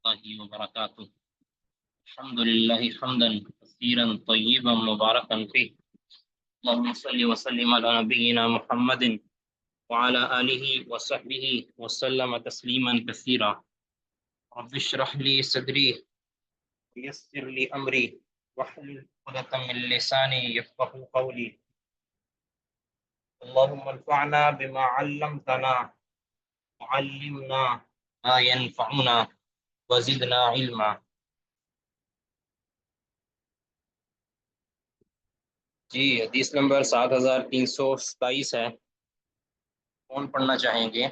الله وبركاته. الحمد لله حمدا كثيرا طيبا مباركا فيه. اللهم صل وسلم على نبينا محمد وعلى آله وصحبه وسلم تسليما كثيرا. رب اشرح لي صدري ويسر لي أمري واحلل عقدة من لساني يفقهوا قولي. اللهم انفعنا بما علمتنا وعلمنا ما ينفعنا وزدنا علما. جی حدیث نمبر 7327 ہے. کون پڑھنا چاہیں گے؟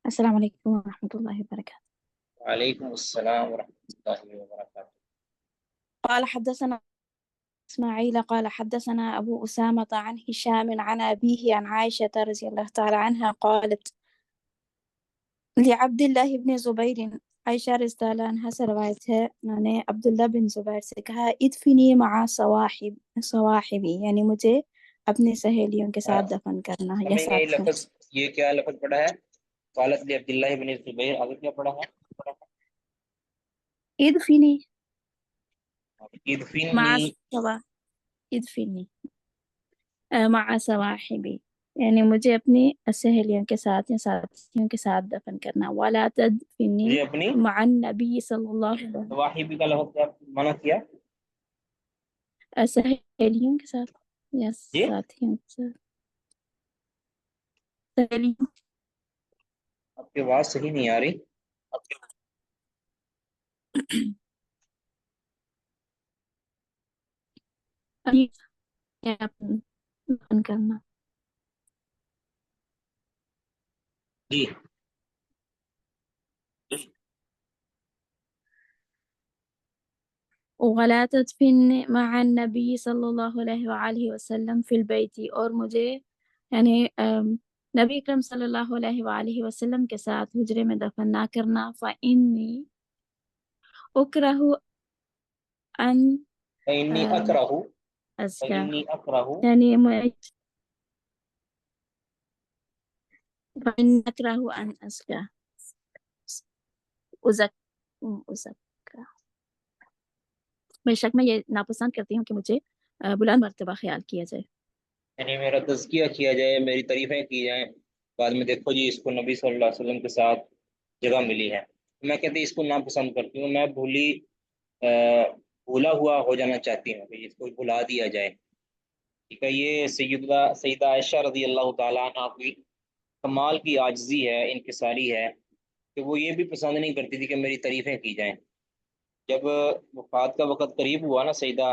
السلام علیکم ورحمۃ اللہ وبرکاتہ. وعلیکم السلام ورحمۃ اللہ وبرکاتہ. قال حدثنا اسماعيل قال حدثنا ابو اسامة عن هشام عن ابيه عن عائشة رضي الله تعالى عنها قالت لعبد الله بن زبير. عائشہ رضی اللہ عنہ سے روایت ہے، انہوں نے عبداللہ بن زبیر سے کہا ادفنی مع صواحبی، یعنی مجھے اپنی سہیلیوں کے ساتھ دفن کرنا یا ہمیں یہ ساتھیوں. لفظ، یہ کیا لفظ پڑھا ہے؟ قالت لی عبداللہ بن زبیر، آگے کیا پڑھا ہے؟ ادفنی مع ادفنی. ادفنی مع صواحبی، یعنی مجھے اپنی سہیلیوں کے ساتھ یا ساتھیوں کے ساتھ دفن کرنا. ولا تدفنی مجھے اپنی مع النبی صلی اللہ علیہ وسلم، صواحبی کا لفظ کیا منع کیا؟ سہیلیوں کے ساتھ یا جی ساتھیوں کے ساتھ. سہیلیوں آپ کی آواز صحیح نہیں آ رہی. دفن کرنا. جی ولا تدفن مع النبی صلی اللہ علیہ وآلہ وسلم فی البیت، اور مجھے یعنی نبی اکرم صلی اللہ علیہ وآلہ وسلم کے ساتھ حجرے میں دفن نہ کرنا. فإنی اکرہ ان فإنی اکرہ، ازکا، فإنی اکرہ. یعنی فإنی اکرہ ان ازکا ازکا، بے شک میں یہ ناپسند کرتی ہوں کہ مجھے بلند مرتبہ خیال کیا جائے. یعنی میرا تزکیہ کیا جائے، میری تعریفیں کی جائیں، بعد میں دیکھو جی اس کو نبی صلی اللہ علیہ وسلم کے ساتھ جگہ ملی ہے. میں کہتی اس کو ناپسند کرتی ہوں، میں بھولا ہوا ہو جانا چاہتی ہوں کہ اس کو بھلا دیا جائے. ٹھیک ہے، یہ سیدہ عائشہ رضی اللہ تعالیٰ عنہ کی کمال کی عاجزی ہے، انکساری ہے، کہ وہ یہ بھی پسند نہیں کرتی تھی کہ میری تعریفیں کی جائیں. جب وفات کا وقت قریب ہوا نا سیدہ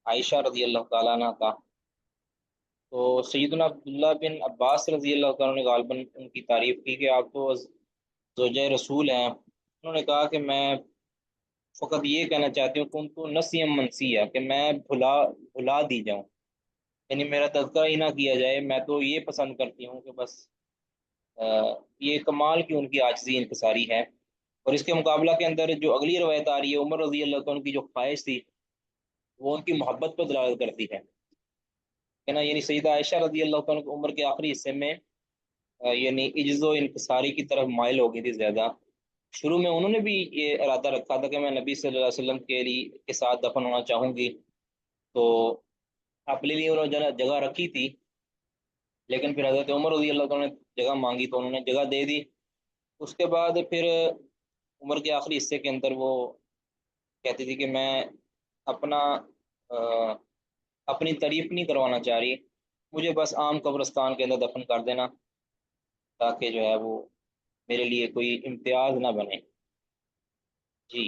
عائشہ رضی اللہ تعالیٰ عنہ کا، تو سیدنا عبداللہ بن عباس رضی اللہ تعالیٰ نے غالباً ان کی تعریف کی کہ آپ تو زوجہ رسول ہیں. انہوں نے کہا کہ میں فقط یہ کہنا چاہتی ہوں کہ ان کو نسیم منسیہ، کہ میں بھلا دی جاؤں، یعنی میرا تذکرہ ہی نہ کیا جائے. میں تو یہ پسند کرتی ہوں کہ بس یہ کمال کی ان کی عاجزی انکساری ہے. اور اس کے مقابلہ کے اندر جو اگلی روایت آ رہی ہے، عمر رضی اللہ تعالیٰ کی جو خواہش تھی وہ ان کی محبت پر دلالت کرتی ہے نا. یعنی سیدہ عائشہ رضی اللہ تعالیٰ کی عمر کے آخری حصے میں یعنی عجز و انکساری کی طرف مائل ہو گئی تھی زیادہ. شروع میں انہوں نے بھی یہ ارادہ رکھا تھا کہ میں نبی صلی اللہ علیہ وسلم کے ساتھ دفن ہونا چاہوں گی، تو اپنے لیے انہوں نے جگہ رکھی تھی. لیکن پھر حضرت عمر رضی اللہ تعالیٰ نے جگہ مانگی تو انہوں نے جگہ دے دی. اس کے بعد پھر عمر کے آخری حصے کے اندر وہ کہتی تھی کہ میں اپنی تعریف نہیں کروانا چاہ رہی، مجھے بس عام قبرستان کے اندر دفن کر دینا تاکہ جو ہے وہ میرے لیے کوئی امتیاز نہ بنے. جی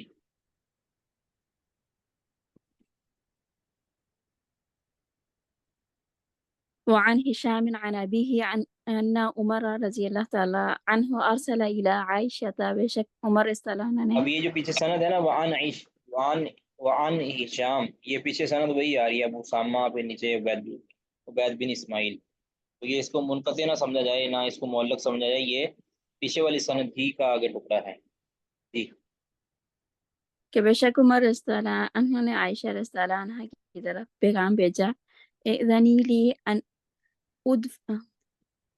وعن هشام عن أبيه عن أن عمر رضی اللہ تعالی عنہ ارسل إلى عائشة، بے شک عمر استعلانہ نے. اب یہ جو پیچھے سند ہے نا وعن ہشام، یہ پیچھے سند وہی آ رہی ہے ابو اسامہ پہ نیچے عبید بن اسماعیل. تو یہ اس کو منقطع نہ سمجھا جائے، نہ اس کو معلق سمجھا جائے، یہ پیچھے والی سند ہی کا آگے ٹکڑا ہے. جی کہ بے شک عمر رضی اللہ عنہ نے عائشہ رضی اللہ عنہ کی طرف پیغام بھیجا اذنی لی ان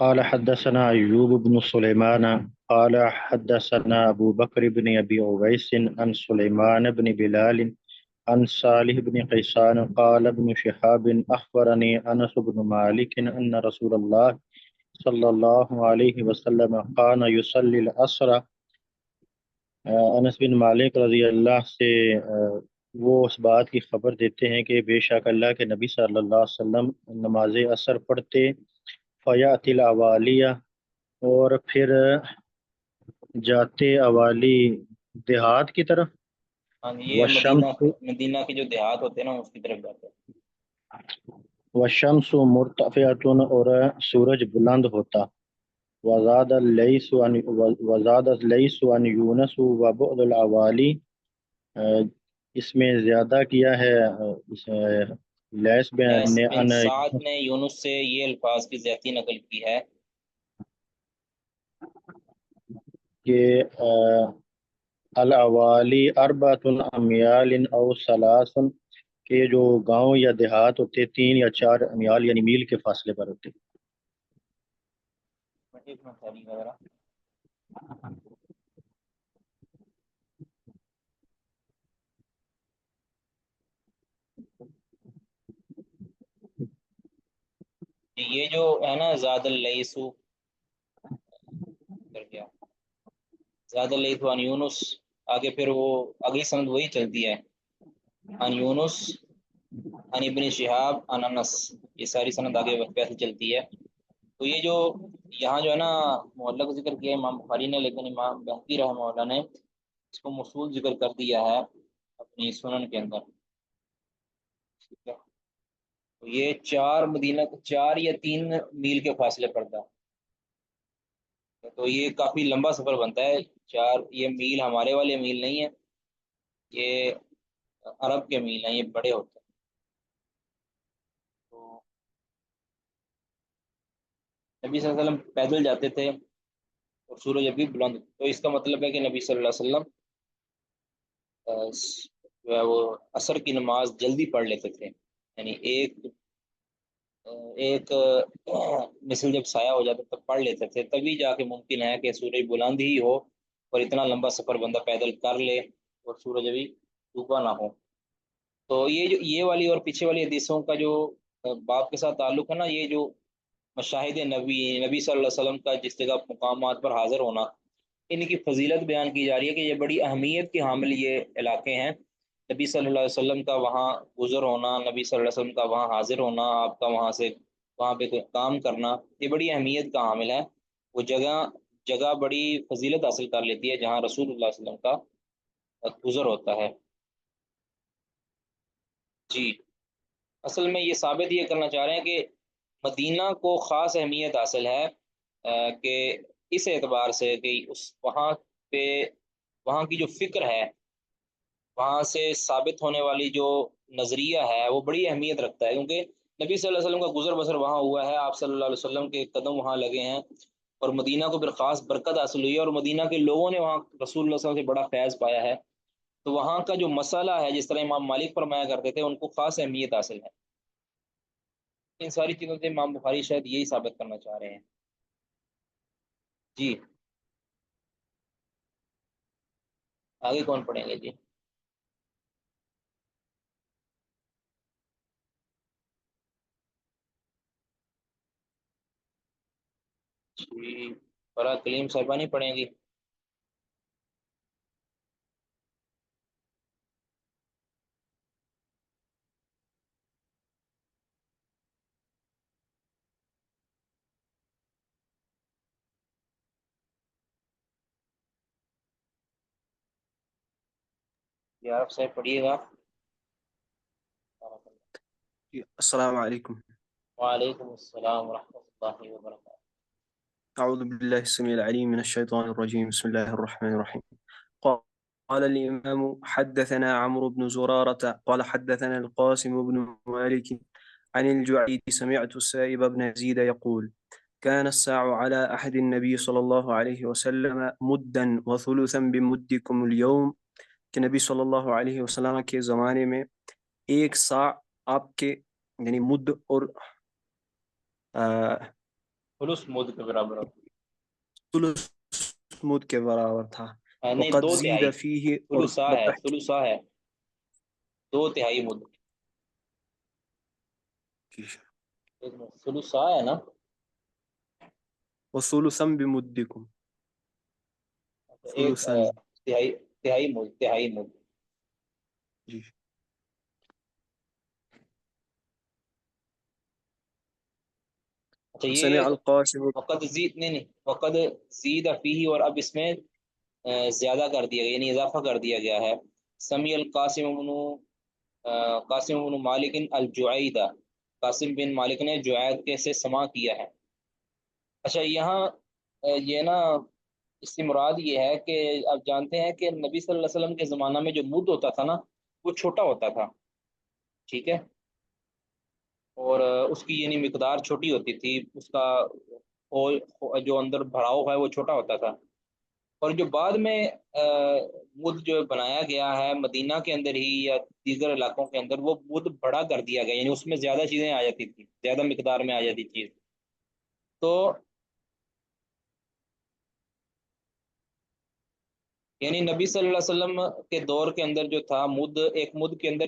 قال حدثنا أيوب بن سليمان قال حدثنا أبو بكر بن أبي أويس عن سليمان بن بلال عن صالح بن قيسان قال ابن شهاب أخبرني أنس بن مالك أن رسول الله صلى الله عليه وسلم كان يصلي العصر۔ انس بن مالک رضی اللہ سے وہ اس بات کی خبر دیتے ہیں کہ بے شک اللہ کے نبی صلی اللہ علیہ وسلم نماز عصر پڑھتے، فیات الاوالیہ، اور پھر جاتے اوالی دیہات کی طرف، ہاں جی، یہ والشمس مدینہ کے جو دیہات ہوتے ہیں نا اس کی طرف جاتے ہیں۔ والشمس مرتفعۃ، اور سورج بلند ہوتا، وزاد اللیث عن یونس وبعد الاوالی، اس میں زیادہ کیا ہے لیث لیث نے بن سعد نے یونس سے یہ الفاظ کی زیادتی نقل کی ہے کہ الاوالی اربعۃ امیال او ثلاث، کہ جو گاؤں یا دیہات ہوتے 3 یا 4 امیال یعنی میل کے فاصلے پر ہوتے۔ ایک منٹ ٹھہریے ذرا۔ یہ جو ہے نا زاد اللیث کر گیا، زاد اللیث عن یونس، آگے پھر وہ اگلی سند وہی چلتی ہے، عن یونس عن ابن شہاب عن انس، یہ ساری سند آگے ویسے چلتی ہے۔ تو یہ جو یہاں جو ہے نا معلق ذکر کیا امام بخاری نے، لیکن امام بہقی رحمہ اللہ نے اس کو موصول ذکر کر دیا ہے اپنی سنن کے اندر، ٹھیک ہے؟ تو یہ 4 یا 3 میل کے فاصلے پر تھا، تو یہ کافی لمبا سفر بنتا ہے۔ 4 یہ میل ہمارے والے میل نہیں ہیں، یہ عرب کے میل ہیں، یہ بڑے ہوتے ہیں۔ تو نبی صلی اللہ علیہ وسلم پیدل جاتے تھے اور سورج ابھی بلند، تو اس کا مطلب ہے کہ نبی صلی اللہ علیہ وسلم جو ہے وہ عصر کی نماز جلدی پڑھ لیتے تھے، یعنی ایک مثل جب سایہ ہو جاتا تب پڑھ لیتے تھے، تبھی جا کے ممکن ہے کہ سورج بلند ہی ہو اور اتنا لمبا سفر بندہ پیدل کر لے اور سورج ابھی ڈوبا نہ ہو۔ تو یہ والی اور پیچھے والی حدیثوں کا جو باب کے ساتھ تعلق ہے نا، یہ جو مشاہد نبی صلی اللہ علیہ وسلم کا جس جگہ مقامات پر حاضر ہونا، ان کی فضیلت بیان کی جا رہی ہے کہ یہ بڑی اہمیت کے حامل یہ علاقے ہیں، نبی صلی اللہ علیہ وسلم کا وہاں گزر ہونا، نبی صلی اللہ علیہ وسلم کا وہاں حاضر ہونا، آپ کا وہاں پہ کوئی کام کرنا، یہ بڑی اہمیت کا حامل ہے۔ وہ جگہ بڑی فضیلت حاصل کر لیتی ہے جہاں رسول اللہ صلی اللہ علیہ وسلم کا گزر ہوتا ہے۔ جی، اصل میں یہ ثابت یہ کرنا چاہ رہے ہیں کہ مدینہ کو خاص اہمیت حاصل ہے، کہ اس اعتبار سے کہ پہ وہاں کی جو فکر ہے، وہاں سے ثابت ہونے والی جو نظریہ ہے وہ بڑی اہمیت رکھتا ہے، کیونکہ نبی صلی اللہ علیہ وسلم کا گزر بسر وہاں ہوا ہے، آپ صلی اللہ علیہ وسلم کے قدم وہاں لگے ہیں، اور مدینہ کو پھر خاص برکت حاصل ہوئی ہے، اور مدینہ کے لوگوں نے وہاں رسول اللہ صلی اللہ علیہ وسلم سے بڑا فیض پایا ہے۔ تو وہاں کا جو مسئلہ ہے، جس طرح امام مالک فرمایا کرتے تھے، ان کو خاص اہمیت حاصل ہے۔ ان ساری چیزوں سے امام بخاری شاید یہی ثابت کرنا چاہ رہے ہیں۔ جی، آگے کون پڑھیں گے؟ جی، جی، فرا کلیم صاحبہ نہیں پڑھیں گی؟ یہ آپ صاحب پڑھیے گا۔ السلام علیکم۔ وعلیکم السلام ورحمۃ اللہ وبرکاتہ۔ أعوذ بالله السميع العليم من الشيطان الرجيم، بسم الله الرحمن الرحيم. قال الإمام حدثنا عمرو بن زرارة قال حدثنا القاسم بن مالك عن الجعيد سمعت السائب بن يزيد يقول كان الساع على أحد النبي صلى الله عليه وسلم مدا وثلثا بمدكم اليوم، کہ نبی صلی اللہ علیہ وسلم کے زمانے میں ایک سا آپ کے یعنی مد اور خلوص مود کے برابر ہوتی ثلث مد کے برابر تھا۔ ہے، نہیں، وقد دو زید تہائی، فیہ، اور ثلثا ہے، ثلثا ہے، 2/3 مد، ثلثا ہے نا؟ وثلثا بمدکم، ایک ثلثا، تہائی مد۔ جی۔ اچھا، سمع یہ القاسم، وقد زید نہیں، وقد زید فیہ، اور اب اس میں زیادہ کر دیا گیا، یعنی اضافہ کر دیا گیا ہے۔ سمیع قاسم بن مالک الجعیدہ، قاسم بن مالک نے جعید کے سے سماع کیا ہے۔ اچھا، یہاں یہ نا، اس سے مراد یہ ہے کہ آپ جانتے ہیں کہ نبی صلی اللہ علیہ وسلم کے زمانہ میں جو مد ہوتا تھا نا، وہ چھوٹا ہوتا تھا، ٹھیک ہے، اور اس کی یعنی مقدار چھوٹی ہوتی تھی، اس کا جو اندر بھراؤ ہے وہ چھوٹا ہوتا تھا، اور جو بعد میں مد جو بنایا گیا ہے مدینہ کے اندر ہی یا دیگر علاقوں کے اندر، وہ مد بڑا کر دیا گیا، یعنی اس میں زیادہ چیزیں آ جاتی تھی، زیادہ مقدار میں آ جاتی چیز۔ تو یعنی نبی صلی اللہ علیہ وسلم کے دور کے اندر جو تھا ایک مد کے اندر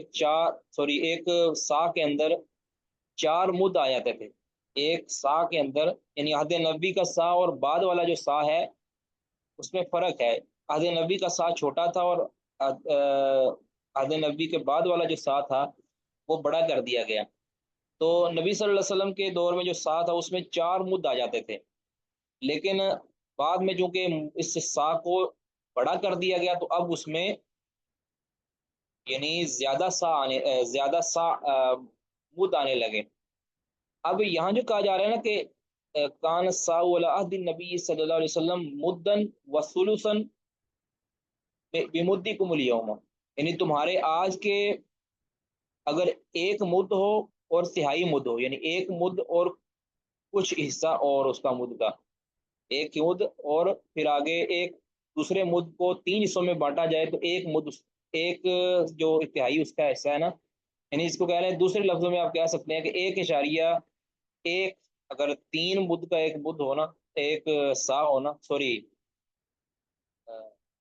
ایک سا کے اندر 4 مد آ جاتے تھے، ایک سا کے اندر، یعنی عہد نبی کا سا اور بعد والا جو سا ہے اس میں فرق ہے۔ عہد نبی کا سا چھوٹا تھا، اور عہد نبی کے بعد والا جو سا تھا وہ بڑا کر دیا گیا۔ تو نبی صلی اللہ علیہ وسلم کے دور میں جو سا تھا اس میں 4 مد آ جاتے تھے، لیکن بعد میں چونکہ اس سا کو بڑا کر دیا گیا تو اب اس میں یعنی زیادہ سا مد آنے لگے۔ اب یہاں جو کہا جا رہا ہے نا کہ کان سا علی عہد النبی صلی اللہ علیہ وسلم مدن وثلثا بمدکم اليوم، یعنی تمہارے آج کے اگر ایک مد ہو اور تہائی مد ہو، یعنی ایک مد اور کچھ حصہ اور اس کا مد کا ایک مد، اور پھر آگے ایک دوسرے مد کو 3 حصوں میں بانٹا جائے تو ایک جو تہائی اس کا حصہ ہے نا، یعنی اس کو کہہ رہے ہیں دوسرے لفظوں میں آپ کہہ سکتے ہیں کہ 1.1 اگر 3 مد کا ایک مد ہونا، ایک سا ہونا، سوری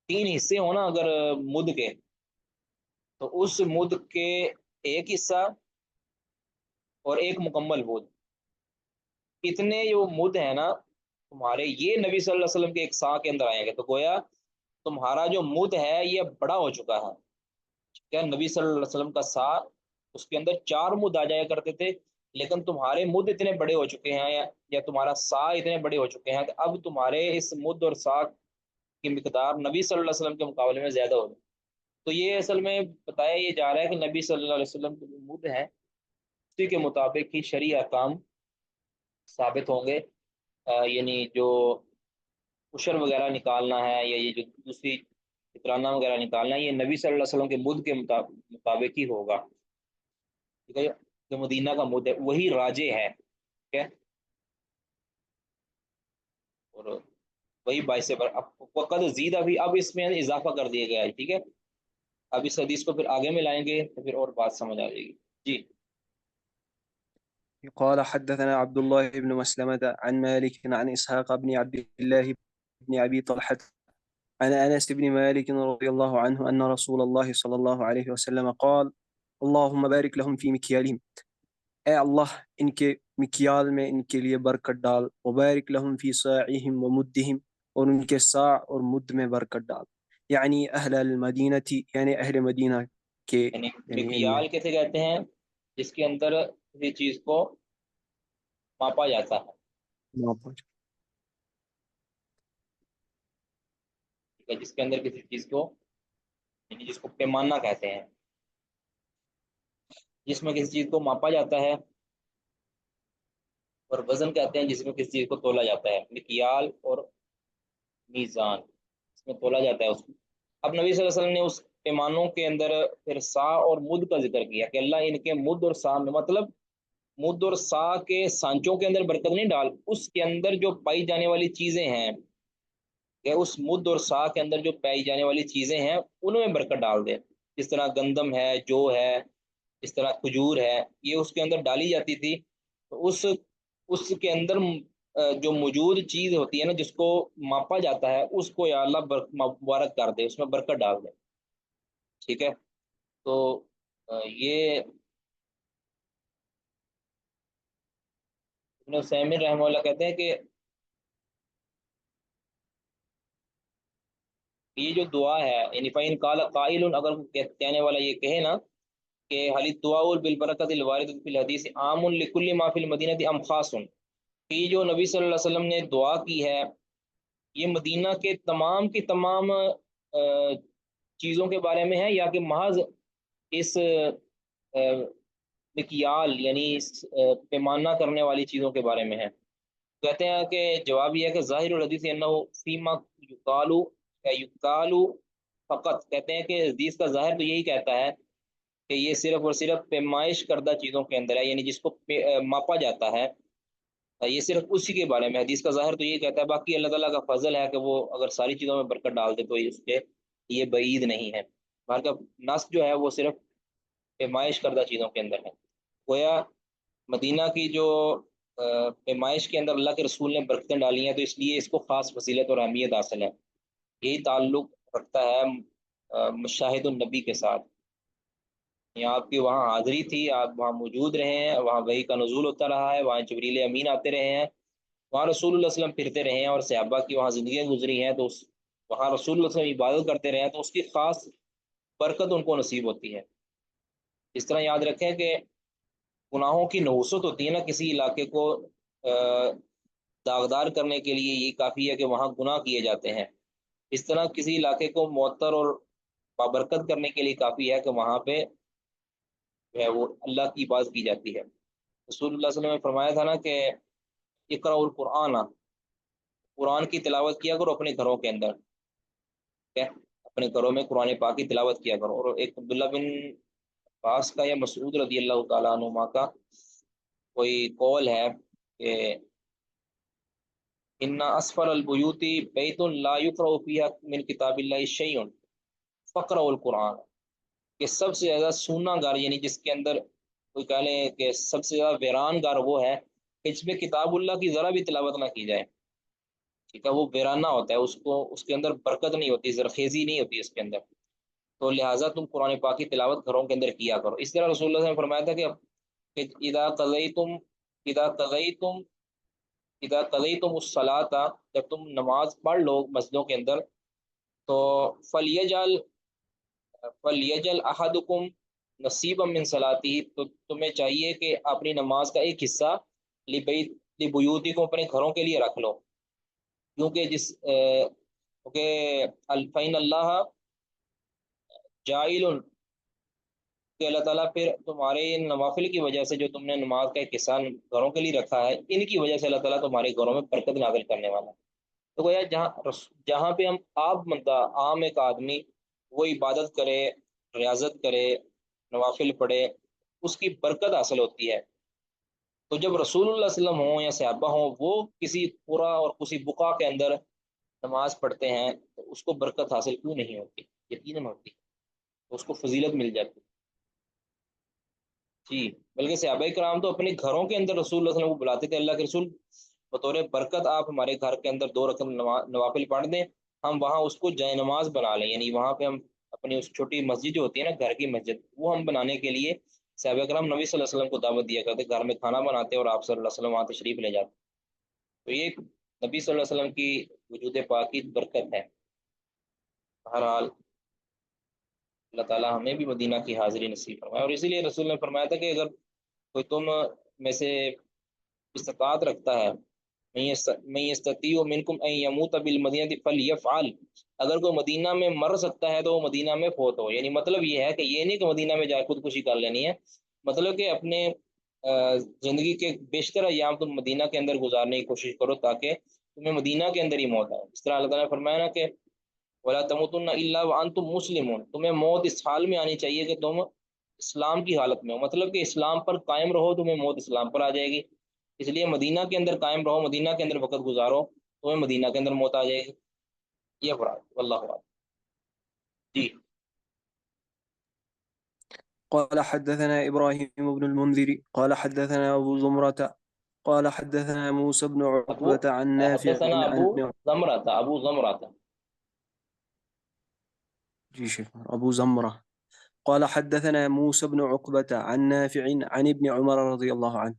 3 حصے ہونا اگر مد کے، تو اس مد کے ایک حصہ اور ایک مکمل مد، اتنے جو مد ہے نا تمہارے، یہ نبی صلی اللہ علیہ وسلم کے ایک سا کے اندر آئیں گے، تو گویا تمہارا جو مد ہے یہ بڑا ہو چکا ہے، کیا نبی صلی اللہ علیہ وسلم کا سا اس کے اندر 4 مد آ جایا کرتے تھے، لیکن تمہارے مد اتنے بڑے ہو چکے ہیں یا تمہارا سا اتنے بڑے ہو چکے ہیں کہ اب تمہارے اس مد اور سا کی مقدار نبی صلی اللہ علیہ وسلم کے مقابلے میں زیادہ ہوگی۔ تو یہ اصل میں بتایا یہ جا رہا ہے کہ نبی صلی اللہ علیہ وسلم کے جو مد ہیں اسی کے مطابق ہی شرعی احکام ثابت ہوں گے۔ یعنی جو عشر وغیرہ نکالنا ہے یا یہ جو دوسری فطرانہ وغیرہ نکالنا ہے، یہ نبی صلی اللہ علیہ وسلم کے مد کے مطابق ہی ہوگا، ٹھیک ہے؟ جو مدینہ کا مد ہے وہی راجع ہے، ٹھیک ہے، اور وہی باعث پر وقت زید ابھی اب اس میں اضافہ کر دیا گیا ہے، ٹھیک ہے؟ اب اس حدیث کو پھر آگے میں لائیں گے تو پھر اور بات سمجھ آ جائے گی۔ جی قال حدثنا عبد الله بن مسلمة عن مالك عن إسحاق بن عبد الله بن أبي طلحة عن أنس بن مالك رضي الله عنه أن رسول الله صلى الله عليه وسلم قال اللهم بارك لهم في مكيالهم، اے اللہ ان کے مکیال میں ان کے لیے برکت ڈال، وبارک لهم في صاعهم ومدهم، اور ان کے صاع اور مد میں برکت ڈال، یعنی اہل المدینہ، یعنی اہل مدینہ کے، یعنی یعنی ان میں مکیال کیسے کہتے ہیں؟ جس کے اندر کسی چیز کو ماپا جاتا ہے، ٹھیک ہے؟ جس کے اندر کسی چیز کو، یعنی جس کو پیمانہ کہتے ہیں، جس میں کسی چیز کو ماپا جاتا ہے، اور وزن کہتے ہیں جس میں کسی چیز کو تولا جاتا ہے۔ مکیال اور میزان، اس میں تولا جاتا ہے اس کو۔ اب نبی صلی اللہ علیہ وسلم نے اس پیمانوں کے اندر پھر سا اور مد کا ذکر کیا کہ اللہ ان کے مد اور سا میں، مطلب مد اور سا کے سانچوں کے اندر برکت نہیں ڈال، اس کے اندر جو پائی جانے والی چیزیں ہیں، کہ اس مد اور سا کے اندر جو پائی جانے والی چیزیں ہیں ان میں برکت ڈال دے، جس طرح گندم ہے، جو ہے، اس طرح کھجور ہے، یہ اس کے اندر ڈالی جاتی تھی، تو اس کے اندر جو موجود چیز ہوتی ہے نا، جس کو ماپا جاتا ہے، اس کو یا اللہ مبارک کر دے، اس میں برکت ڈال دے، ٹھیک ہے؟ تو یہ ابن عثیمین رحمہ اللہ کہتے ہیں کہ یہ جو دعا ہے، یعنی فَإِنْ قَالَ قَائِلٌ، اگر کہنے والا یہ کہے نا کہ حَلِ الدُّعَاءُ بِالْبَرَكَةِ الْوَارِدَةِ فِي الْحَدِيثِ عَامٌ لِكُلِّ مَا فِي الْمَدِينَةِ أَمْ خَاصٌ، کہ جو نبی صلی اللہ علیہ وسلم نے دعا کی ہے یہ مدینہ کے تمام کی تمام چیزوں کے بارے میں ہے، یا کہ محض اس مکیال یعنی پیمانہ کرنے والی چیزوں کے بارے میں ہے؟ کہتے ہیں کہ جواب یہ ہے کہ ظاہر الحدیث انہ فیما یقالو یا یقالو فقط، کہتے ہیں کہ حدیث کا ظاہر تو یہی کہتا ہے کہ یہ صرف اور صرف پیمائش کردہ چیزوں کے اندر ہے، یعنی جس کو ماپا جاتا ہے، یہ صرف اسی کے بارے میں حدیث کا ظاہر تو یہی کہتا ہے۔ باقی اللہ تعالیٰ کا فضل ہے کہ وہ اگر ساری چیزوں میں برکت ڈال دے تو اس کے یہ بعید نہیں ہے۔ باہر کا نص جو ہے وہ صرف پیمائش کردہ چیزوں کے اندر ہے۔ گویا مدینہ کی جو پیمائش کے اندر اللہ کے رسول نے برکتیں ڈالی ہیں، تو اس لیے اس کو خاص فضیلت اور اہمیت حاصل ہے۔ یہی تعلق رکھتا ہے مشاہد النبی کے ساتھ، یہاں آپ کی وہاں حاضری تھی، آپ وہاں موجود رہے ہیں، وہاں وحی کا نزول ہوتا رہا ہے، وہاں جبریل امین آتے رہے ہیں، وہاں رسول اللہ صلی اللہ علیہ وسلم پھرتے رہے ہیں، اور صحابہ کی وہاں زندگیاں گزری ہیں، تو وہاں رسول اللہ صلی اللہ علیہ وسلم عبادت کرتے رہے ہیں، تو اس کی خاص برکت ان کو نصیب ہوتی ہے۔ اس طرح یاد رکھیں کہ گناہوں کی نحوست ہوتی ہے نا، کسی علاقے کو داغدار کرنے کے لیے یہ کافی ہے کہ وہاں گناہ کیے جاتے ہیں، اس طرح کسی علاقے کو معطر اور بابرکت کرنے کے لیے کافی ہے کہ وہاں پہ جو ہے وہ اللہ کی عبادت کی جاتی ہے۔ رسول اللہ صلی اللہ علیہ وسلم نے فرمایا تھا نا کہ اقرأ القرآن، قرآن کی تلاوت کیا کرو اپنے گھروں کے اندر، ٹھیک ہے؟ اپنے گھروں میں قرآن پاک کی تلاوت کیا کرو۔ اور ایک عبداللہ بن عباس کا یا مسعود رضی اللہ تعالیٰ عنہما کا کوئی قول ہے کہ ان اسفل البیوت بیت لا یقرأ فیها من کتاب اللہ شیء فاقرؤوا القرآن، کہ سب سے زیادہ سونا گھر، یعنی جس کے اندر کوئی کہہ لیں کہ سب سے زیادہ ویران گھر وہ ہے کہ جس میں کتاب اللہ کی ذرا بھی تلاوت نہ کی جائے، ٹھیک ہے؟ وہ ویرانہ ہوتا ہے، اس کے اندر برکت نہیں ہوتی، زرخیزی نہیں ہوتی اس کے اندر، تو لہٰذا تم قرآن پاک کی تلاوت گھروں کے اندر کیا کرو۔ اس طرح رسول اللہ صلی اللہ علیہ وسلم نے فرمایا تھا کہ اذا قضیتم الصلاۃ، جب تم نماز پڑھ لو مسجدوں کے اندر، تو فلیجعل فلیجل احدکم نصیبا من صلاتی، تو تمہیں چاہیے کہ اپنی نماز کا ایک حصہ لبیوتکم، اپنے گھروں کے لیے رکھ لو، کیونکہ کیونکہ فإن اللہ جائل، کہ اللہ تعالیٰ پھر تمہارے ان نوافل کی وجہ سے جو تم نے نماز کا ایک حصہ گھروں کے لیے رکھا ہے، ان کی وجہ سے اللہ تعالیٰ تمہارے گھروں میں برکت نازل کرنے والا ہے۔ تو گویا جہاں پہ ہم عام بندہ، عام ایک آدمی وہ عبادت کرے، ریاضت کرے، نوافل پڑھے، اس کی برکت حاصل ہوتی ہے۔ تو جب رسول اللہ صلی اللہ علیہ وسلم ہوں یا صحابہ ہوں، وہ کسی قرى اور کسی بقعہ کے اندر نماز پڑھتے ہیں، تو اس کو برکت حاصل کیوں نہیں ہوتی؟ یقیناً ہوتی، اس کو فضیلت مل جاتی جی۔ بلکہ صحابہ کرام تو اپنے گھروں کے اندر رسول اللہ صلی اللہ علیہ وسلم کو بلاتے تھے، اللہ کے رسول بطور برکت آپ ہمارے گھر کے اندر 2 رکعت نوافل پڑھ دیں، ہم وہاں اس کو جائے نماز بنا لیں، یعنی وہاں پہ ہم اپنی اس چھوٹی مسجد جو ہوتی ہے نا، گھر کی مسجد، وہ ہم بنانے کے لیے صحابہ کرام نبی صلی اللہ علیہ وسلم کو دعوت دیا کرتے، گھر میں کھانا بناتے اور آپ صلی اللہ علیہ وسلم وہاں تشریف لے جاتے۔ تو یہ نبی صلی اللہ علیہ وسلم کی وجود پاک کی برکت ہے۔ بہرحال اللہ تعالیٰ ہمیں بھی مدینہ کی حاضری نصیب فرمائے، اور اسی لیے رسول نے فرمایا تھا کہ اگر کوئی تم میں سے استطاعت رکھتا ہے، من یستطیع منکم ان یموت بالمدینہ فلیفعل، اگر کوئی مدینہ میں مر سکتا ہے تو وہ مدینہ میں فوت ہو۔ یعنی مطلب یہ ہے کہ یہ نہیں کہ مدینہ میں جا خودکشی کر لینی ہے، مطلب کہ اپنے زندگی کے بیشتر ایام تم مدینہ کے اندر گزارنے کی کوشش کرو تاکہ تمہیں مدینہ کے اندر ہی موت آئے۔ اس طرح اللہ تعالیٰ نے فرمایا نا کہ وَلَا تَمُوتُنَّ إِلَّا وَأَنْتُمْ مُسْلِمُونَ، تمہیں موت اس حال میں آنی چاہیے کہ تم اسلام کی حالت میں ہو، مطلب کہ اسلام پر قائم رہو، تمہیں موت اسلام پر آ جائے گی۔ اس لیے مدینہ کے اندر قائم رہو، مدینہ کے اندر وقت گزارو، تمہیں مدینہ کے اندر موت آ جائے گی۔ یہ فرات واللہ اعلم جی۔ قال حدثنا إبراهيم بن المنذر قال حدثنا أبو زمرة قال حدثنا موسى بن عقبة عن نافع حدثنا عن ابو زمرة جی شيخ أبو زمرة قال حدثنا موسى بن عقبة عن نافع عن ابن عمر رضي الله عنه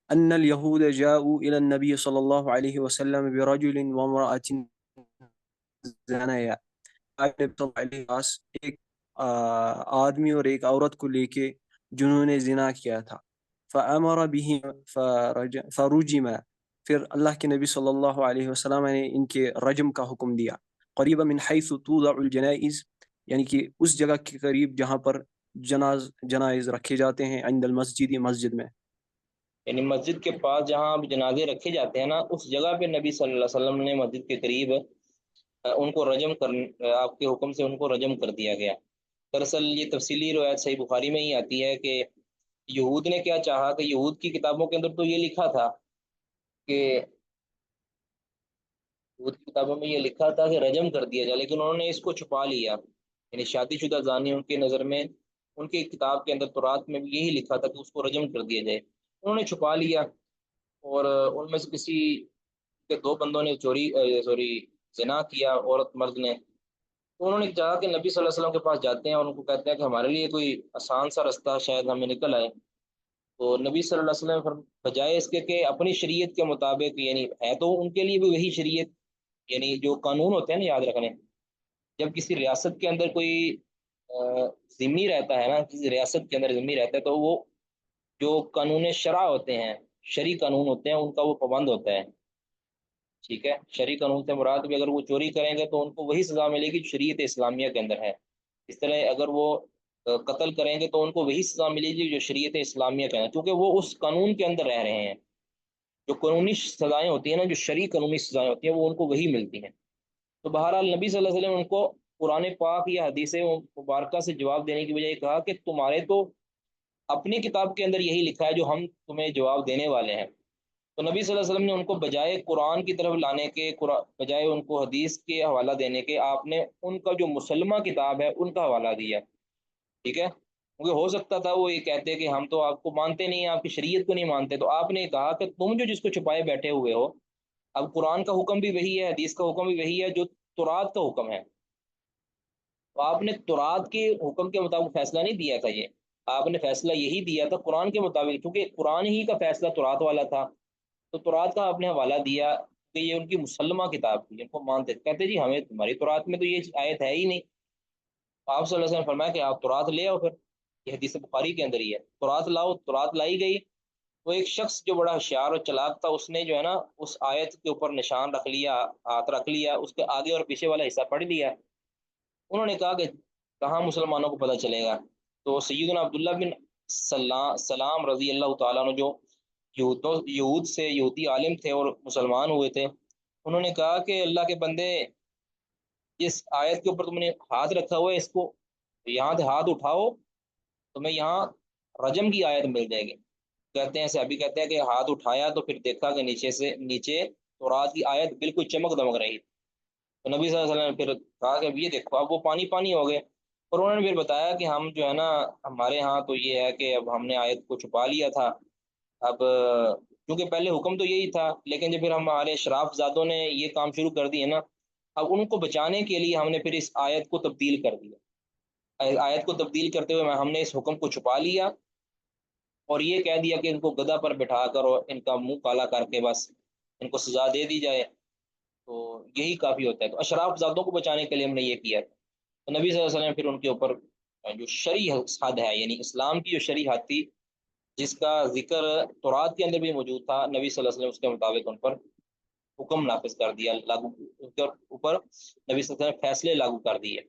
أن اليهود جاءوا إلى النبي صلى الله عليه وسلم برجل وامرأة زنايا، ایک آدمی اور ایک عورت کو لے کے جنہوں نے زنا کیا تھا، فأمر بهم فرجم، پھر اللہ کے نبی صلی اللہ علیہ وسلم نے ان کے رجم کا حکم دیا، قریبا من حیث توضع الجنائز، یعنی کہ اس جگہ کے قریب جہاں پر جنائز رکھے جاتے ہیں، عند المسجد، مسجد میں، یعنی مسجد کے پاس جہاں جنازے رکھے جاتے ہیں نا، اس جگہ پہ نبی صلی اللہ علیہ وسلم نے مسجد کے قریب ان کو رجم آپ کے حکم سے ان کو رجم کر دیا گیا۔ دراصل یہ تفصیلی روایت صحیح بخاری میں ہی آتی ہے کہ یہود نے کیا چاہا کہ یہود کی کتابوں کے اندر تو یہ لکھا تھا کہ یہود کی کتابوں میں یہ لکھا تھا کہ رجم کر دیا جائے، لیکن انہوں نے اس کو چھپا لیا، یعنی شادی شدہ زانی ان کی نظر میں، ان کی کتاب کے اندر تورات میں بھی یہی لکھا تھا کہ اس کو رجم کر دیا جائے، انہوں نے چھپا لیا، اور ان میں سے کسی کے 2 بندوں نے زنا کیا، عورت مرد نے، تو انہوں نے چاہا کہ نبی صلی اللہ علیہ وسلم کے پاس جاتے ہیں اور ان کو کہتے ہیں کہ ہمارے لیے کوئی آسان سا رستہ شاید ہمیں نکل آئے۔ تو نبی صلی اللہ علیہ وسلم بجائے اس کے کہ اپنی شریعت کے مطابق، یعنی ہے تو ان کے لیے بھی وہی شریعت، یعنی جو قانون ہوتے ہیں نا، یاد رکھنے، جب کسی ریاست کے اندر کوئی ذمہ رہتا ہے نا، کسی ریاست کے اندر ذمہ رہتا ہے، تو وہ جو قانون شرع ہوتے ہیں، شرعی قانون ہوتے ہیں، ان کا وہ پابند ہوتا ہے، ٹھیک ہے۔ شرعی قانون سے مراد بھی اگر وہ چوری کریں گے تو ان کو وہی سزا ملے گی جو شریعت اسلامیہ کے اندر ہے، اس طرح اگر وہ قتل کریں گے تو ان کو وہی سزا ملے گی جو شریعت اسلامیہ کے اندر، کیونکہ وہ اس قانون کے اندر رہ رہے ہیں، جو قانونی سزائیں ہوتی ہیں نا، جو شرعی قانونی سزائیں ہوتی ہیں، وہ ان کو وہی ملتی ہیں۔ تو بہرحال نبی صلی اللہ علیہ وسلم نے ان کو قرآن پاک یا حدیث مبارکہ سے جواب دینے کی بجائے کہا کہ تمہارے تو اپنی کتاب کے اندر یہی لکھا ہے جو ہم تمہیں جواب دینے والے ہیں۔ تو نبی صلی اللہ علیہ وسلم نے ان کو بجائے قرآن کی طرف لانے کے، بجائے ان کو حدیث کے حوالہ دینے کے، آپ نے ان کا جو مسلمہ کتاب ہے ان کا حوالہ دیا، ٹھیک ہے، کیونکہ ہو سکتا تھا وہ یہ کہتے کہ ہم تو آپ کو مانتے نہیں ہیں، آپ کی شریعت کو نہیں مانتے، تو آپ نے کہا کہ تم جو جس کو چھپائے بیٹھے ہوئے ہو، اب قرآن کا حکم بھی وہی ہے، حدیث کا حکم بھی وہی ہے جو تورات کا حکم ہے، تو آپ نے تورات کے حکم کے مطابق فیصلہ نہیں دیا تھا، یہ آپ نے فیصلہ یہی دیا تھا قرآن کے مطابق، کیونکہ قرآن ہی کا فیصلہ تورات والا تھا، تو تورات کا آپ نے حوالہ دیا کہ یہ ان کی مسلمہ کتاب تھی، ان کو مانتے، کہتے جی ہمیں تمہاری تورات میں تو یہ آیت ہے ہی نہیں، آپ صلی اللہ علیہ وسلم نے فرمایا کہ آپ تورات لے آؤ، پھر یہ حدیث بخاری کے اندر ہی ہے، تورات لاؤ، تورات لائی گئی۔ وہ ایک شخص جو بڑا ہوشیار اور چلاک تھا، اس نے جو ہے نا اس آیت کے اوپر نشان رکھ لیا، ہاتھ رکھ لیا، اس کے آگے اور پیچھے والا حصہ پڑھ لیا۔ انہوں نے کہا کہ کہاں مسلمانوں کو پتہ چلے گا؟ تو سیدنا عبداللہ بن سلام رضی اللہ تعالیٰ عنہ، جو یہودی عالم تھے اور مسلمان ہوئے تھے، انہوں نے کہا کہ اللہ کے بندے، جس آیت کے اوپر تم نے ہاتھ رکھا ہوا ہے، اس کو یہاں سے ہاتھ اٹھاؤ، تمہیں یہاں رجم کی آیت مل جائے گی۔ کہتے ہیں صحابی کہتے ہیں کہ ہاتھ اٹھایا تو پھر دیکھا کہ نیچے تورات کی آیت بالکل چمک دمک رہی، تو نبی صلی اللہ علیہ وسلم نے پھر کہا کہ یہ دیکھو، اب وہ پانی پانی ہو گئے۔ اور انہوں نے پھر بتایا کہ ہم جو ہے نا، ہمارے ہاں تو یہ ہے کہ اب ہم نے آیت کو چھپا لیا تھا، اب کیونکہ پہلے حکم تو یہی تھا، لیکن جب پھر ہمارے شراف زادوں نے یہ کام شروع کر دیے نا، اب ان کو بچانے کے لیے ہم نے پھر اس آیت کو تبدیل کر دیا، آیت کو تبدیل کرتے ہوئے ہم نے اس حکم کو چھپا لیا اور یہ کہہ دیا کہ ان کو گدھا پر بٹھا کر اور ان کا منہ کالا کر کے بس ان کو سزا دے دی جائے، تو یہی کافی ہوتا ہے۔ تو اشراف زادوں کو بچانے کے لیے ہم نے یہ کیا، تو نبی صلی اللہ علیہ وسلم پھر ان کے اوپر جو شرعی حد ہے، یعنی اسلام کی جو شرعی حد تھی، جس کا ذکر تورات کے اندر بھی موجود تھا، نبی صلی اللہ علیہ وسلم اس کے مطابق ان پر حکم نافذ کر دیا، لاگو ان کے اوپر نبی صلی اللہ علیہ وسلم فیصلے لاگو کر دیے،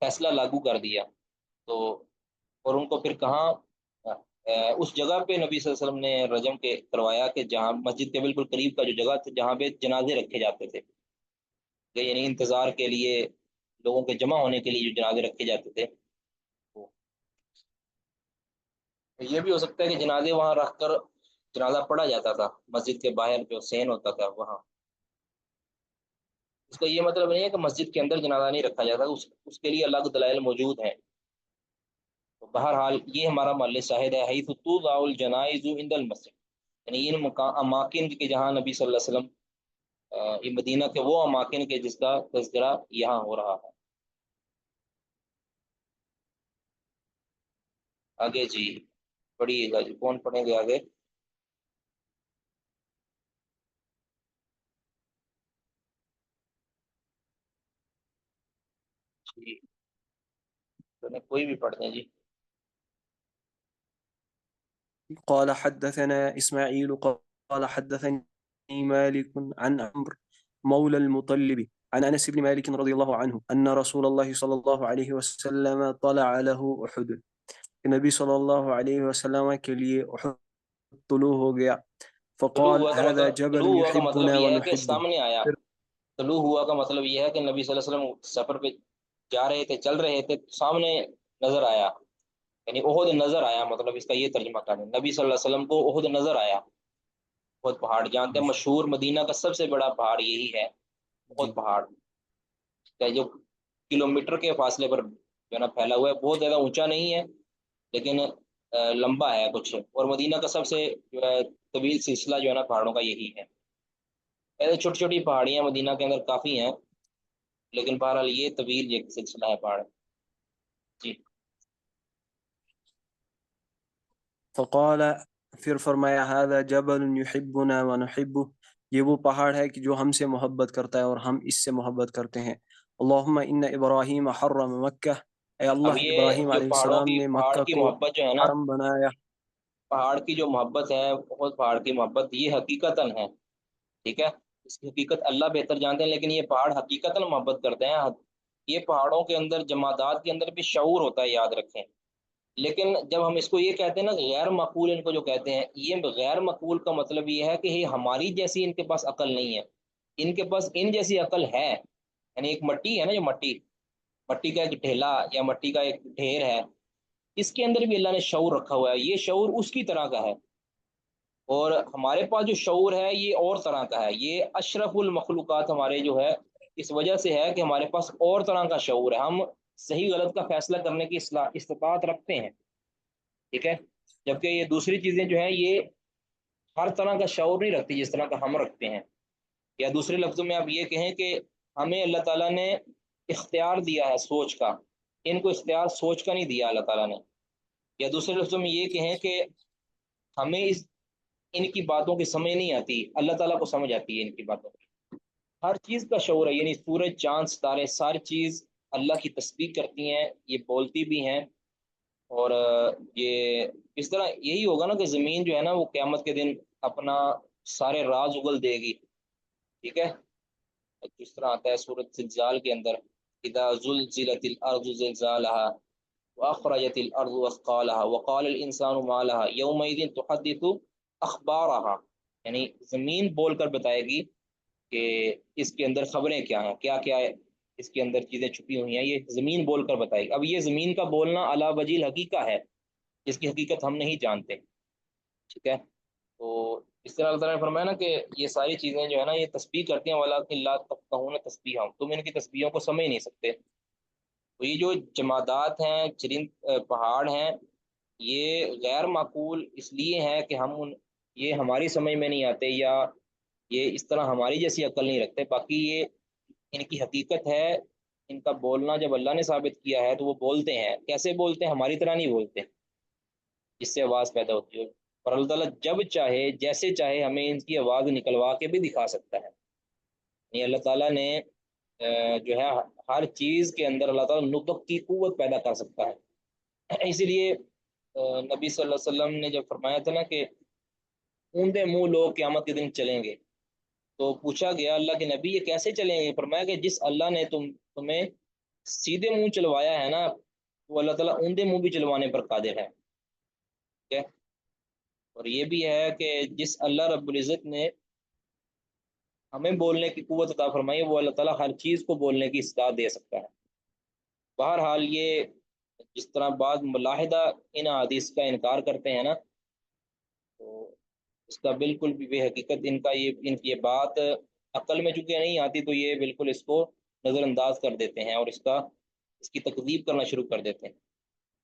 فیصلہ لاگو کر دیا۔ تو اور ان کو پھر کہاں اس جگہ پہ نبی صلی اللہ علیہ وسلم نے رجم کے کروایا کہ جہاں مسجد کے بالکل قریب کا جو جگہ تھی جہاں پہ جنازے رکھے جاتے تھے، یعنی انتظار کے لیے، لوگوں کے جمع ہونے کے لیے جو جنازے رکھے جاتے تھے، تو یہ بھی ہو سکتا ہے کہ جنازے وہاں رکھ کر جنازہ پڑھا جاتا تھا، مسجد کے باہر جو سین ہوتا تھا وہاں۔ اس کا یہ مطلب نہیں ہے کہ مسجد کے اندر جنازہ نہیں رکھا جاتا، اس کے لیے الگ دلائل موجود ہیں۔ تو بہرحال یہ ہمارا محل شاہد ہے، حیث توضع الجنائز عند المسجد، یعنی ان اماکن کے جہاں نبی صلی اللہ علیہ وسلم، یہ مدینہ کے وہ اماکن کے جس کا تذکرہ یہاں ہو رہا ہے۔ آگے جی پڑھیے گا جی، کون پڑھیں گے آگے؟ جی تو کوئی بھی پڑھ دیں جی۔ قال حدثنا إسماعيل قال حدثني مالك عن عمرو مولى المطلب عن أنس بن مالك رضي الله عنه أن رسول الله صلى الله عليه وسلم طلع له أحد، النبي صلى الله عليه وسلم کے لیے احد طلوع ہو گیا، فقال هذا جبل طلوع ہوا کا مطلب يحبنا یہ ہے کہ ونحبه، سامنے آیا، طلوع ہوا کا مطلب یہ ہے کہ نبی صلی اللہ علیہ وسلم سفر پہ جا رہے تھے، چل رہے تھے، سامنے نظر آیا، یعنی احد نظر آیا، مطلب اس کا یہ ترجمہ کریں، نبی صلی اللہ علیہ وسلم کو احد نظر آیا۔ احد پہاڑ جانتے ہیں، مشہور مدینہ کا سب سے بڑا پہاڑ یہی ہے، احد پہاڑ، جو کلومیٹر کے فاصلے پر جو ہے نا پھیلا ہوا ہے، بہت زیادہ اونچا نہیں ہے لیکن لمبا ہے کچھ، اور مدینہ کا سب سے جو ہے طویل سلسلہ جو ہے نا پہاڑوں کا یہی ہے۔ ایسے چھوٹی چھوٹی پہاڑیاں مدینہ کے اندر کافی ہیں، لیکن بہرحال یہ طویل ایک سلسلہ ہے پہاڑ۔ جی فقال، پھر فرمایا هذا جبل يحبنا ونحبه، یہ وہ پہاڑ ہے کہ جو ہم سے محبت کرتا ہے اور ہم اس سے محبت کرتے ہیں۔ اللہم ان ابراہیم حرم مکہ، اے اب اللہ یہ ابراہیم جو علیہ السلام نے پہاڑ مکہ کی کو محبت جو ہے نا، حرم بنایا، پہاڑ کی جو محبت ہے، بہت پہاڑ کی محبت یہ حقیقتاً ہے، ٹھیک ہے، اس کی حقیقت اللہ بہتر جانتے ہیں، لیکن یہ پہاڑ حقیقتاً محبت کرتے ہیں۔ یہ پہاڑوں کے اندر، جمادات کے اندر بھی شعور ہوتا ہے، یاد رکھیں، لیکن جب ہم اس کو یہ کہتے ہیں نا غیر معقول، ان کو جو کہتے ہیں، یہ غیر معقول کا مطلب یہ ہے کہ یہ ہماری جیسی ان کے پاس عقل نہیں ہے، ان کے پاس ان جیسی عقل ہے، یعنی ایک مٹی ہے نا، جو مٹی کا ایک ڈھیلا یا مٹی کا ایک ڈھیر ہے، اس کے اندر بھی اللہ نے شعور رکھا ہوا ہے، یہ شعور اس کی طرح کا ہے، اور ہمارے پاس جو شعور ہے یہ اور طرح کا ہے، یہ اشرف المخلوقات ہمارے جو ہے اس وجہ سے ہے کہ ہمارے پاس اور طرح کا شعور ہے، ہم صحیح غلط کا فیصلہ کرنے کی استطاعت رکھتے ہیں، ٹھیک ہے، جبکہ یہ دوسری چیزیں جو ہیں یہ ہر طرح کا شعور نہیں رکھتی جس طرح کا ہم رکھتے ہیں، یا دوسرے لفظوں میں آپ یہ کہیں کہ ہمیں اللہ تعالیٰ نے اختیار دیا ہے سوچ کا، ان کو اختیار سوچ کا نہیں دیا اللہ تعالیٰ نے، یا دوسرے لفظوں میں یہ کہیں کہ ہمیں ان کی باتوں کی سمجھ نہیں آتی، اللہ تعالیٰ کو سمجھ آتی ہے ان کی باتوں کی، ہر چیز کا شعور ہے، یعنی سورج چاند ستارے ساری چیز اللہ کی تسبیح کرتی ہیں، یہ بولتی بھی ہیں، اور یہ اس طرح یہی ہوگا نا کہ زمین جو ہے نا وہ قیامت کے دن اپنا سارے راز اگل دے گی، ٹھیک ہے، جس طرح آتا ہے سورۃ زلزال کے اندر، اذا زلزلت الارض زلزالها واخرجت الارض اثقالها وقال الانسان ما لها يومئذ تحدث اخبارها، یعنی زمین بول کر بتائے گی کہ اس کے اندر خبریں کیا ہیں، کیا کیا ہے اس کے اندر چیزیں چھپی ہوئی ہیں، یہ زمین بول کر بتائے گی۔ اب یہ زمین کا بولنا علی وجہ الحقیقہ ہے، جس کی حقیقت ہم نہیں جانتے، ٹھیک ہے۔ تو اس طرح اللہ تعالیٰ نے فرمایا نا کہ یہ ساری چیزیں جو ہے نا یہ تسبیح کرتی ہیں، وَلَٰكِن لَا تَفْقَهُونَ تَسْبِيحَهُمْ، تم ان کی تسبیحوں کو سمجھ نہیں سکتے۔ تو یہ جو جمادات ہیں، چرند پہاڑ ہیں، یہ غیر معقول اس لیے ہیں کہ یہ ہماری سمجھ میں نہیں آتے، یا یہ اس طرح ہماری جیسی عقل نہیں رکھتے، باقی یہ ان کی حقیقت ہے۔ ان کا بولنا جب اللہ نے ثابت کیا ہے تو وہ بولتے ہیں، کیسے بولتے ہیں؟ ہماری طرح نہیں بولتے جس سے آواز پیدا ہوتی ہے، اور اللہ تعالیٰ جب چاہے جیسے چاہے ہمیں ان کی آواز نکلوا کے بھی دکھا سکتا ہے، یعنی اللہ تعالیٰ نے جو ہے ہر چیز کے اندر اللہ تعالیٰ نطق کی قوت پیدا کر سکتا ہے۔ اسی لیے نبی صلی اللہ علیہ وسلم نے جب فرمایا تھا نا کہ اوندے منہ لوگ قیامت کے دن چلیں گے، تو پوچھا گیا اللہ کے نبی یہ کیسے چلیں گے؟ فرمایا کہ جس اللہ نے تمہیں سیدھے منہ چلوایا ہے نا، وہ اللہ تعالیٰ اوندے منہ بھی چلوانے پر قادر ہے، ٹھیک ہے۔ اور یہ بھی ہے کہ جس اللہ رب العزت نے ہمیں بولنے کی قوت عطا فرمائی، وہ اللہ تعالیٰ ہر چیز کو بولنے کی استطاعت دے سکتا ہے۔ بہرحال یہ جس طرح بعض ملاحدہ ان حدیث کا انکار کرتے ہیں نا، تو اس کا بالکل بھی بے حقیقت ان کی یہ بات عقل میں چونکہ نہیں آتی، تو یہ بالکل اس کو نظر انداز کر دیتے ہیں اور اس کی تکذیب کرنا شروع کر دیتے ہیں،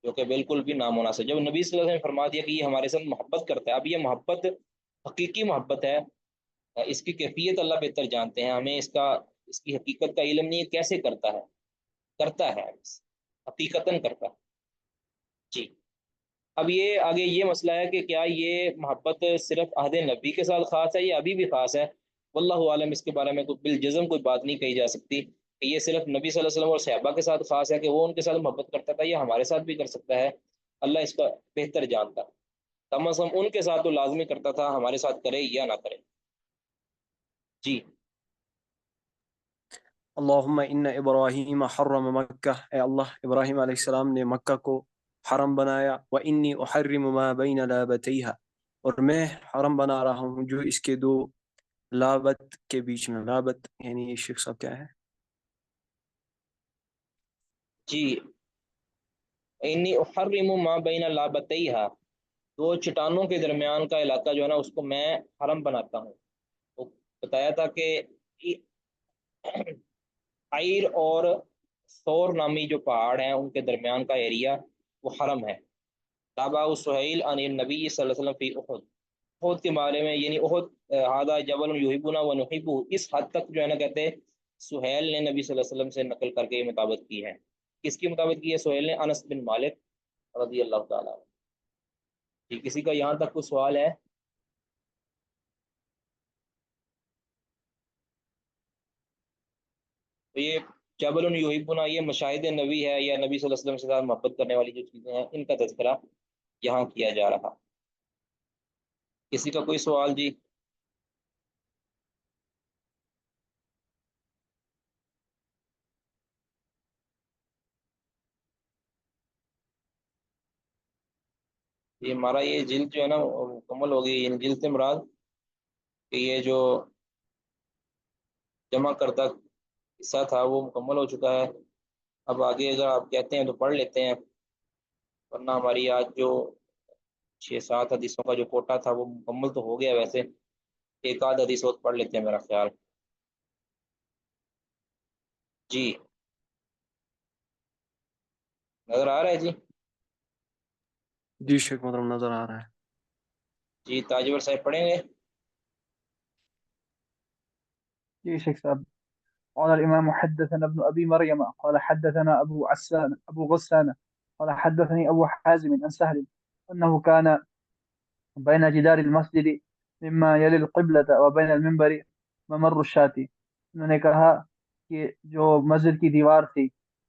جو کہ بالکل بھی نامناسب۔ جب نبی صلی اللہ علیہ وسلم نے فرما دیا کہ یہ ہمارے ساتھ محبت کرتا ہے، اب یہ محبت حقیقی محبت ہے، اس کی کیفیت اللہ بہتر جانتے ہیں، ہمیں اس کی حقیقت کا علم نہیں ہے کیسے کرتا ہے حقیقتاً کرتا ہے۔ جی، اب یہ آگے یہ مسئلہ ہے کہ کیا یہ محبت صرف عہد نبی کے ساتھ خاص ہے یا ابھی بھی خاص ہے؟ واللہ عالم، اس کے بارے میں کوئی بالجزم کوئی بات نہیں کہی جا سکتی کہ یہ صرف نبی صلی اللہ علیہ وسلم اور صحابہ کے ساتھ خاص ہے کہ وہ ان کے ساتھ محبت کرتا تھا، یا ہمارے ساتھ بھی کر سکتا ہے، اللہ اس کا بہتر جانتا، کم از کم ان کے ساتھ تو لازمی کرتا تھا، ہمارے ساتھ کرے یا نہ کرے۔ جی، اللہم ان ابراہیم حرم مکہ، اے اللہ ابراہیم علیہ السلام نے مکہ کو حرم بنایا، وانی احرم ما بین لابتیہا، اور میں حرم بنا رہا ہوں جو اس کے دو لابت کے بیچ میں، لابت یعنی یہ شیخ صاحب کیا ہے؟ جی، انی احرم ما بین لابتیہا، دو چٹانوں کے درمیان کا علاقہ جو ہے نا اس کو میں حرم بناتا ہوں۔ تو بتایا تھا کہ عیر اور ثور نامی جو پہاڑ ہیں ان کے درمیان کا ایریا وہ حرم ہے۔ تابع سہیل عن النبی صلی اللہ علیہ وسلم فی احد، احد کے بارے میں، یعنی احد ھذا جبل یحبنا ونحبہ، اس حد تک جو ہے نا کہتے ہیں سہیل نے نبی صلی اللہ علیہ وسلم سے نقل کر کے یہ مطابقت کی ہے۔ کس کی مطابقت کی ہے؟ سہیل نے، انس بن مالک رضی اللہ تعالیٰ عنہ۔ جی، کسی کا یہاں تک کوئی سوال ہے؟ تو یہ جبل یحبنا یہ مشاہد نبی ہے، یا نبی صلی اللہ علیہ وسلم سے ساتھ محبت کرنے والی جو چیزیں ہیں ان کا تذکرہ یہاں کیا جا رہا۔ کسی کا کوئی سوال؟ جی، یہ ہمارا یہ جلد جو ہے نا مکمل ہو گئی، یعنی جلد سے مراد کہ یہ جو جمع کردہ حصہ تھا وہ مکمل ہو چکا ہے۔ اب آگے اگر آپ کہتے ہیں تو پڑھ لیتے ہیں، ورنہ ہماری آج جو 6-7 حدیثوں کا جو کوٹا تھا وہ مکمل تو ہو گیا، ویسے ایک آدھ حدیث اور پڑھ لیتے ہیں میرا خیال۔ جی، نظر آ رہا ہے؟ جی جی شیخ محترم نظر آ رہا ہے۔ جی، تاجور صاحب پڑھیں گے؟ جی شيخ صاحب. قال الإمام حدثنا ابن أبي مريم قال حدثنا أبو غسان قال حدثني أبو حازم عن سهل أنه كان بين جدار المسجد مما يلي القبلة وبين المنبر ممر الشاة. انہوں نے کہا کہ جو مسجد کی دیوار تھی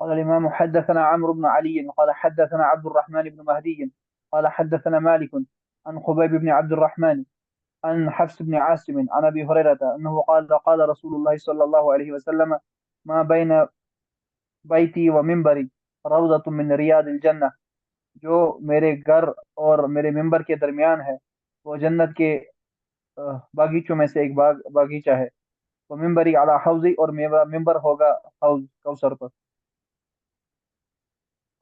قال الإمام حدثنا عمرو بن علي قال حدثنا عبد الرحمن بن مهدي قال حدثنا مالك عن خبيب بن عبد الرحمن عن حفص بن عاصم عن أبي هريرة أنه قال قال رسول الله صلى الله عليه وسلم ما بين بيتي ومنبري روضة من رياض الجنة، جو میرے گھر اور میرے ممبر کے درمیان ہے وہ جنت کے باغیچوں میں سے ایک باغیچہ ہے۔ وہ ممبری اعلیٰ حوضی، اور میرا ممبر ہوگا حوض کوثر پر۔